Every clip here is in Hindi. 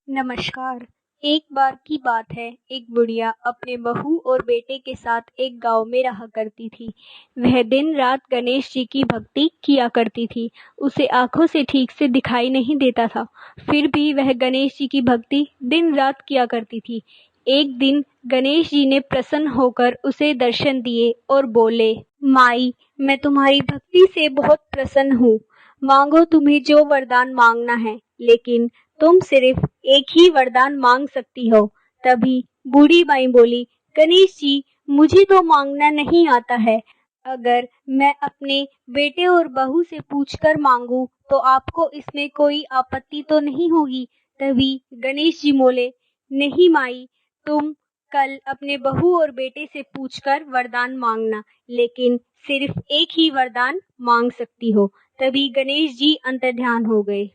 नमस्कार। एक बार की बात है, एक बुढ़िया अपने बहू और बेटे के साथ एक गांव में रहा करती थी। वह दिन रात गणेश जी की भक्ति किया करती थी। उसे आंखों से ठीक से दिखाई नहीं देता था, फिर भी वह गणेश जी की भक्ति दिन रात किया करती थी। एक दिन गणेश जी ने प्रसन्न होकर उसे दर्शन दिए और बोले, माई, मैं तुम्हारी भक्ति से बहुत प्रसन्न हूँ। मांगो, तुम्हें जो वरदान मांगना है, लेकिन तुम सिर्फ एक ही वरदान मांग सकती हो। तभी बूढ़ी माई बोली, गणेश जी, मुझे तो मांगना नहीं आता है। अगर मैं अपने बेटे और बहू से पूछकर मांगू तो आपको इसमें कोई आपत्ति तो नहीं होगी। तभी गणेश जी बोले, नहीं माई, तुम कल अपने बहू और बेटे से पूछकर वरदान मांगना, लेकिन सिर्फ एक ही वरदान मांग सकती हो। तभी गणेश जी अंतर्ध्यान हो गए।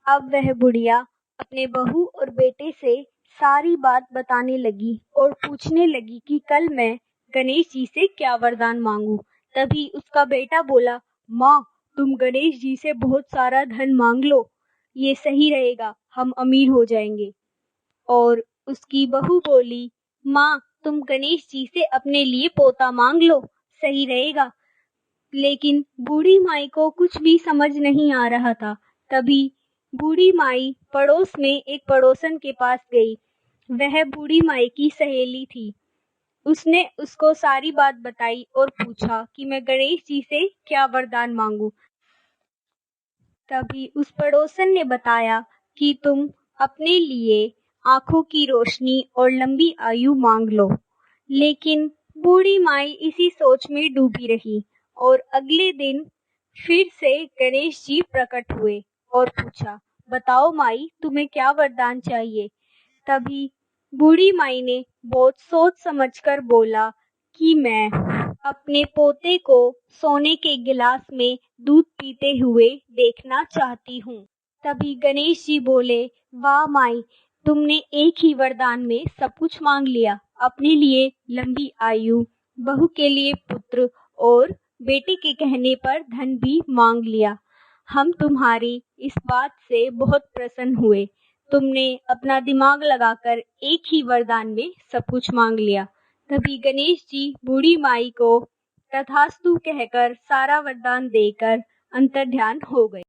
अब वह बुढ़िया अपने बहू और बेटे से सारी बात बताने लगी और पूछने लगी कि कल मैं गणेश जी से क्या वरदान मांगू। तभी उसका बेटा बोला, माँ, तुम गणेश जी से बहुत सारा धन मांग लो, ये सही रहेगा, हम अमीर हो जाएंगे। और उसकी बहू बोली, माँ, तुम गणेश जी से अपने लिए पोता मांग लो, सही रहेगा। लेकिन बूढ़ी माई को कुछ भी समझ नहीं आ रहा था। तभी बूढ़ी माई पड़ोस में एक पड़ोसन के पास गई। वह बूढ़ी माई की सहेली थी। उसने उसको सारी बात बताई और पूछा कि मैं गणेश जी से क्या वरदान मांगू। तभी उस पड़ोसन ने बताया कि तुम अपने लिए आंखों की रोशनी और लंबी आयु मांग लो। लेकिन बूढ़ी माई इसी सोच में डूबी रही और अगले दिन फिर से गणेश जी प्रकट हुए और पूछा, बताओ माई, तुम्हें क्या वरदान चाहिए। तभी बूढ़ी माई ने बहुत सोच समझकर बोला कि मैं अपने पोते को सोने के गिलास में दूध पीते हुए देखना चाहती हूँ। तभी गणेश जी बोले, वाह माई, तुमने एक ही वरदान में सब कुछ मांग लिया। अपने लिए लंबी आयु, बहू के लिए पुत्र और बेटे के कहने पर धन भी मांग लिया। हम तुम्हारी इस बात से बहुत प्रसन्न हुए। तुमने अपना दिमाग लगाकर एक ही वरदान में सब कुछ मांग लिया। तभी गणेश जी बूढ़ी माई को तथास्तु कहकर सारा वरदान देकर अंतर्ध्यान हो गए।